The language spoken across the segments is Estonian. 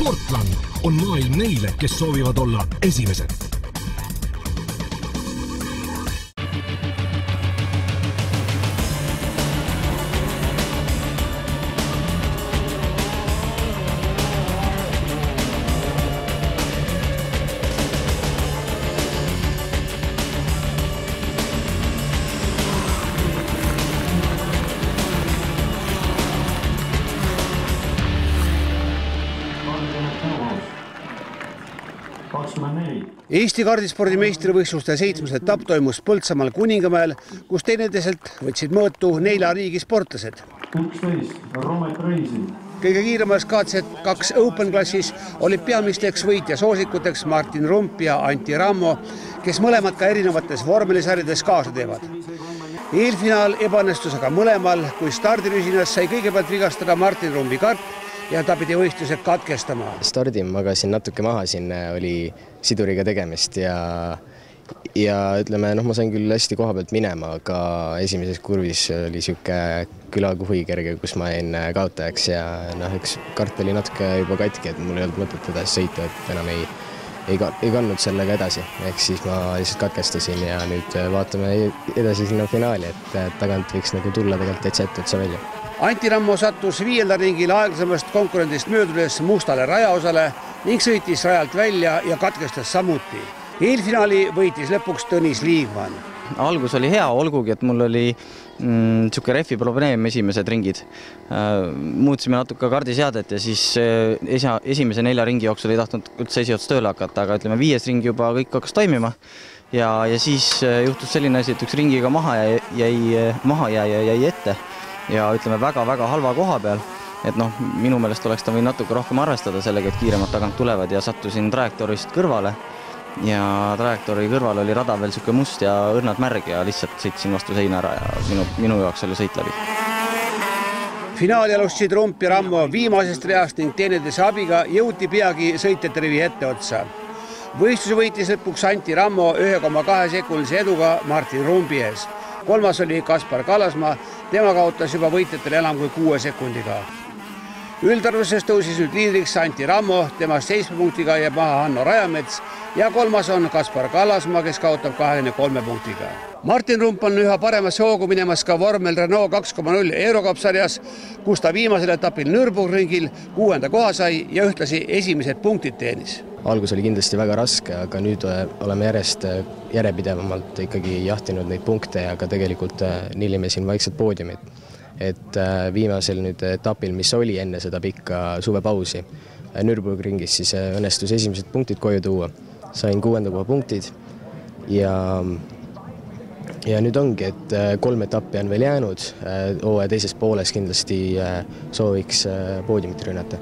Sportland on maailm neile, kes soovivad olla esimesed. Eesti kardispordi meistrivõistluste 7. etapp toimus Põltsamaal Kuningamäel, kus teineteiselt võtsid mõõtu 4 riigi sportlased. 11. Romet Reisil. Kõige kiiremas KZ2 Open klassis olid peamisteks võitja soosikuteks Martin Rump ja Antti Rammo, kes mõlemad ka erinevates vormelisarjades kaasa teevad. Eelfinaal ebanestus aga mõlemal, kui stardirüsinas sai kõigepealt vigastada Martin Rumbi kart ja ta pidi võistlused katkestama. Stardim magasin natuke maha, siin oli siduriga tegemist ja ütleme, ma sain küll hästi koha pealt minema, aga esimeses kurvis oli siuke külakuhui kerge, kus ma jäin kaotajaks ja üks kart oli natuke juba katki, et mul ei olnud mõtet edasi sõita, et enam ei kandnud sellega edasi. Ehk siis ma lihtsalt katkestasin ja nüüd vaatame edasi sinna finaali, et tagant võiks tulla tegelikult täitsa ette välja. Antti Rammo sattus 5. ringil aeglasemast konkurendist möödudes mustale rajaosale ning sõitis rajalt välja ja katkestas samuti. Eelfinaali võitis lõpuks Tõnis Liivmann. Algus oli hea, olgugi, et mul oli siuke refi probleem esimesed ringid. Muutsime natuke kardiseadet ja siis esimese 4 ringi jooksul ei tahtnud üldse esiots tööle hakata, aga ütleme 5. ring juba kõik hakkas toimima ja siis juhtus selline asi, et üks ringiga maha jäi ette ja ütleme väga-väga halva koha peal, et minu meelest oleks ta võinud natuke rohkem arvestada sellega, et kiiremad tagant tulevad ja sattusin trajektoorist kõrvale ja trajektoori kõrval oli rada veel siuke must ja õrnad märg ja lihtsalt sõitsin vastu seina ära ja minu jaoks oli sõit läbi. Finaali alustasid Rump ja Rammo viimasest reast ning teineteise abiga jõuti peagi sõitjate rivi etteotsa. Võistluse võitis lõpuks Antti Rammo 1,2 sekundise eduga Martin Rumbi ees. 3. oli Kaspar Kallasmaa, tema kaotas juba võitjatele enam kui 6 sekundiga. Üldarvuses tõusis nüüd liidriks Antti Rammo, temast 7 punktiga jääb maha Hanno Rajamets ja 3. on Kaspar Kallasmaa, kes kaotab 23 punktiga. Martin Rump on üha paremasse hoogu minemas ka vormel Renault 2.0 Eurocup-sarjas, kus ta viimasel etapil Nürburgringil 6. koha sai ja ühtlasi esimesed punktid teenis. Algus oli kindlasti väga raske, aga nüüd oleme järjepidevamalt ikkagi jahtinud neid punkte ja ka tegelikult nilime siin vaikselt poodiumid. Et viimasel nüüd etapil, mis oli enne seda pikka suvepausi, Nürburgringis siis õnnestus esimesed punktid koju tuua. Sain 6. koha punktid ja nüüd ongi, et 3 etappi on veel jäänud. Hooaja teises pooles kindlasti sooviks poodiumit rünnata.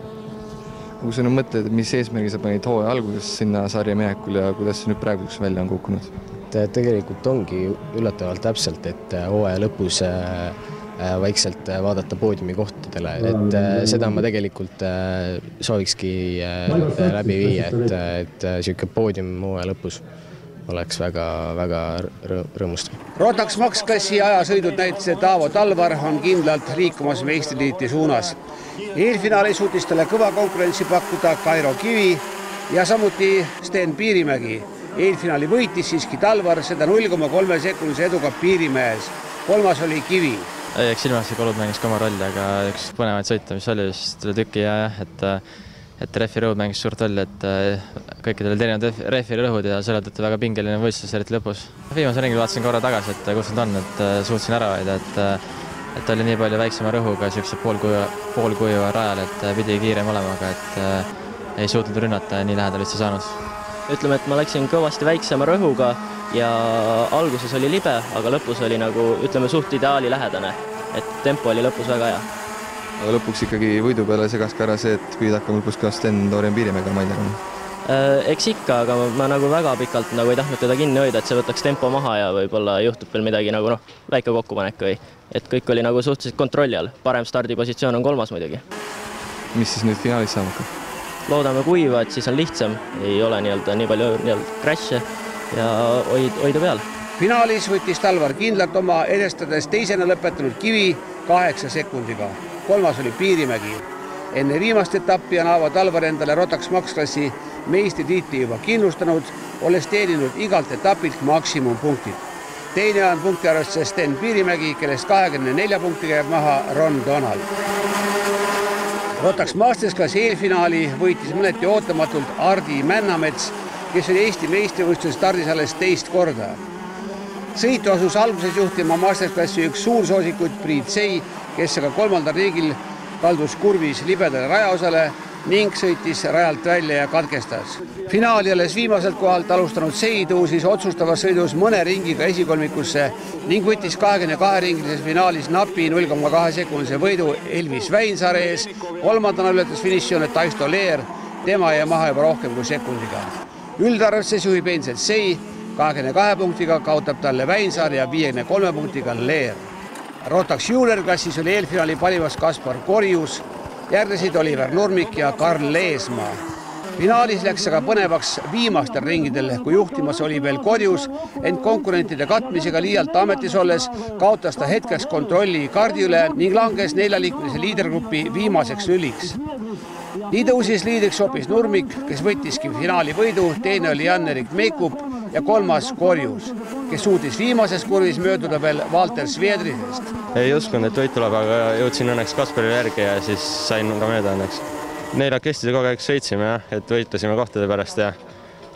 Kui sa nüüd mõtled, mis eesmärgi sa panid hooaja alguses sinna sarja minekul ja kuidas see nüüd praeguseks välja on kukkunud? Tegelikult ongi üllatavalt täpselt, et hooaja lõpus vaikselt vaadata poodiumi kohtadele. Et seda ma tegelikult soovikski läbi viia, et siuke poodium hooaja lõpus oleks väga rõõmustav. Rotax Max-klassi ajasõidud näitasid, et Aavo Talvar on kindlalt liikumas meistritiitli suunas. Eelfinaali suutis talle kõva konkurentsi pakkuda Kairo Kivi ja samuti Sten Piirimägi. Eelfinaali võitis siiski Talvar, seda 0,3 sekundise eduga Piirimäes. 3. oli Kivi. Eks ilmasti Kolud mängis ka oma rolli, aga üks põnevaid sõita, mis oli just üle tüki ja et refi rõhud mängis suurt rolli, et kõikidel erinevad refi rõhud ja selle tõttu väga pingeline võistlus eriti lõpus. Viimase ringil vaatasin korra tagasi, et kus nad on, et suutsin ära hoida, et oli nii palju väiksema rõhuga siukse poolkuiva rajal, et pidi kiirem olema, aga et ei suutnud rünnata ja nii lähedal üldse saanud. Ütleme, et ma läksin kõvasti väiksema rõhuga ja alguses oli libe, aga lõpus oli suht ideaali lähedane, et tempo oli lõpus väga hea. Aga lõpuks ikkagi võidu peale segas ka ära see, et pidid hakkama lõpus ka Sten Dorian Piirimäega mailema. Eks ikka, aga ma väga pikalt ei tahtnud teda kinni hoida, et see võtaks tempo maha ja võib-olla juhtub veel midagi väike kokkupanek või. Et kõik oli suhteliselt kontrolli all. Parem stardipositsioon on 3. muidugi. Mis siis nüüd finaalis saab hakkab? Loodame kuiva, et siis on lihtsam. Ei ole nii palju crash'e ja hoida peal. Finaalis võttis Talvar kindlalt oma edestades teisena lõpetanud Kivi 8 sekundiga. 3. oli Piirimägi. Enne viimast etappi on Aavo Talvar endale Rotax Max klassi meistritiitli juba kindlustanud, olles teeninud igalt etapilt maksimumpunktid. Teine on punktiarvestuses Sten Piirimägi, kellest 24 punkti käib maha Ron Donald. Rotax Masters klassi eelfinaali võitis mõneti ootamatult Ardi Männamets, kes oli Eesti meistrivõistluse stardis alles teist korda. Sõitu asus alguses juhtima Masters klassi üks suursoosikuid Priit Sei, kes aga kolmandal riigil kaldus kurvis libedale rajaosale ning sõitis rajalt välja ja katkestas. Finaali alles viimaselt kohalt alustanud Sei tõusis otsustavas sõidus mõne ringiga esikolmikusse ning võttis 22-ringilises finaalis napi 0,2 sekundise võidu Elvis Väinsaare ees. Kolmandana ületas finišijoone Taisto Leer, tema jäi maha juba rohkem kui sekundiga. Üldarvestuses juhib endiselt Sei, 22 punktiga kaotab talle Väinsaar ja 53 punktiga Leer. Rotax Junior klassis oli eelfinaali parimas Kaspar Korjus, järgnesid Oliver Nurmik ja Karl Leesmaa. Finaalis läks aga põnevaks viimastel ringidel, kui juhtimas oli veel Korjus, ent konkurentide katmisega liialt ametis olles kaotas ta hetkeks kontrolli kardi üle ning langes 4-liikmelise liidergrupi viimaseks lüliks. Nii tõusis liidriks hoopis Nurmik, kes võttiski finaali võidu, teine oli Jan-Erik Meikup ja kolmas Korjus, kes suutis viimases kurvis mööduda veel Valter Sviedrisest. Ei uskunud, et võit tuleb, aga jõudsin õnneks Kasparile järgi ja siis sain ka mööda õnneks. Neljakesti kogu aeg sõitsime, et võitlasime kohtade pärast ja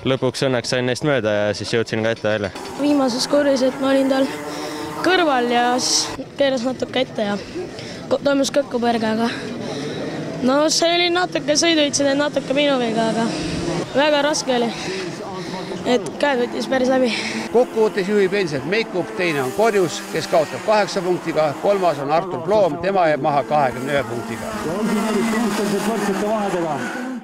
lõpuks õnneks sain neist mööda ja siis jõudsin ka ette välja. Viimases kurvis, et ma olin tal kõrval ja siis keeras natuke ette ja toimus kõkkupõrge, aga no see oli natuke sõiduitsid, natuke minu viga, aga väga raske oli, et käed võttis päris läbi. Kokkuvõttes juhib endiselt Meikup, teine on Korjus, kes kaotab 8 punktiga, kolmas on Artur Ploom, tema jääb maha 21 punktiga.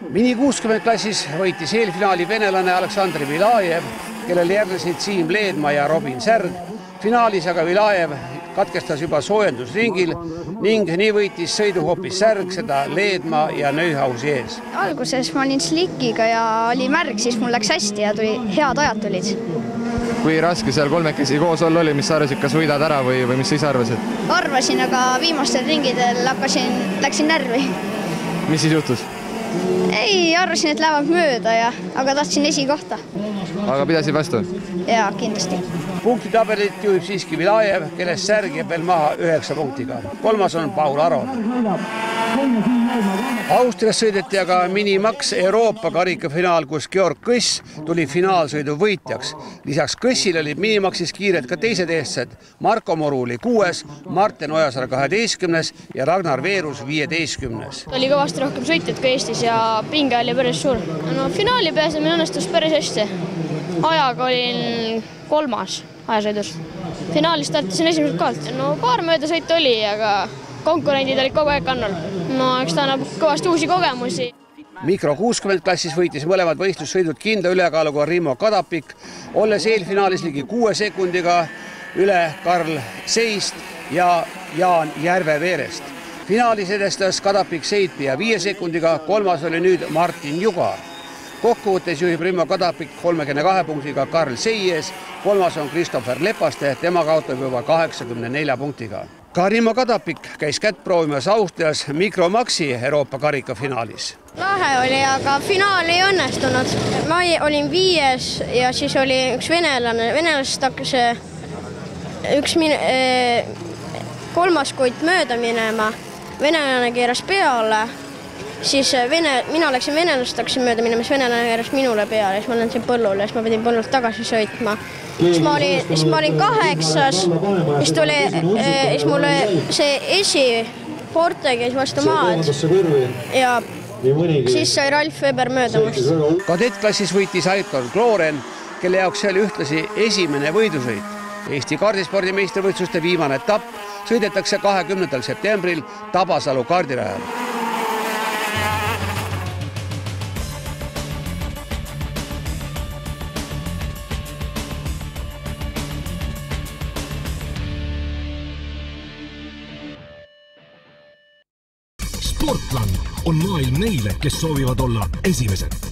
Mini 60 klassis võitis eelfinaali venelane Aleksandr Vilajev, kellele järgnesid Siim Leedmaa ja Robin Särg. Finaalis aga Vilajev katkestas juba soojendusringil ning nii võitis sõidu hoopis Särg, seda Leedmaa ja Neuhausi ees. Alguses ma olin slikiga ja oli märg, siis mul läks hästi ja head ajad tulid. Kui raske seal kolmekesi koos olla oli, mis sa arvasid, kas võidad ära või mis sa ise arvasid? Arvasin, aga viimastel ringidel läksin närvi. Mis siis juhtus? Ei, arvasin, et lähevad mööda, aga tahtsin esikohta. Aga pidasid vastu? Jaa, kindlasti. Punktitabelit juhib siiski Vilajev, kellest Särg jääb veel maha 9 punktiga. Kolmas on Paul Aron. Austrias sõideti aga Minimax Euroopa karikafinaal, kus Georg Kõss tuli finaalsõidu võitjaks. Lisaks Kõssil olid Minimaxis kiired ka teised eestsed. Marko Moru oli 6, Martin Ojasaar 12 ja Ragnar Veerus 15. Oli kõvasti rohkem sõitjad kui Eestis ja pinge oli päris suur. No, finaali pääsemine õnnestus päris hästi. Ajaga olin 3. ajasõidus. Finaalis startisin esimesed kohalt. No, paar mööda sõitu oli, aga konkurendid olid kogu aeg kannul. No, eks ta annab kõvasti uusi kogemusi. Mikro 60 klassis võitis mõlemad võistlussõidud kindla ülekaaluga Rimo Kadapik, olles eelfinaalis ligi 6 sekundiga üle Karl Seist ja Jaan Järveveerest. Finaalis edestas Kadapik Seit pea 5 sekundiga, kolmas oli nüüd Martin Juga. Kokkuvõttes juhib Rimo Kadapik 32 punktiga Karl Sei ees, kolmas on Kristoffer Lepaste, tema kaotab juba 84 punktiga. Ka Rimo Kadapik käis kätt proovimas Austrias Mikromaxi Euroopa karikafinaalis. Lahe oli, aga finaal ei õnnestunud. Ma olin 5. ja siis oli üks venelane. Venelast hakkas kolmas kuid mööda minema. Venelane keeras peale. Siis mina läksin venelast, hakkasin mööda minema, siis venelane keeras minule peale, siis ma läksin põllule, siis ma pidin põllult tagasi sõitma. Siis ma olin 8, siis mulle see Porte käis vastu maad ja siis sai Ralf Weber mööda must. Kadettklassis võitis Aitor Klooren, kelle jaoks see oli ühtlasi esimene võidusõit. Eesti kaardispordi meistrivõistluste viimane etapp sõidetakse 20. septembril Tabasalu kaardirajal. Sportland on maailm neile, kes soovivad olla esimesed.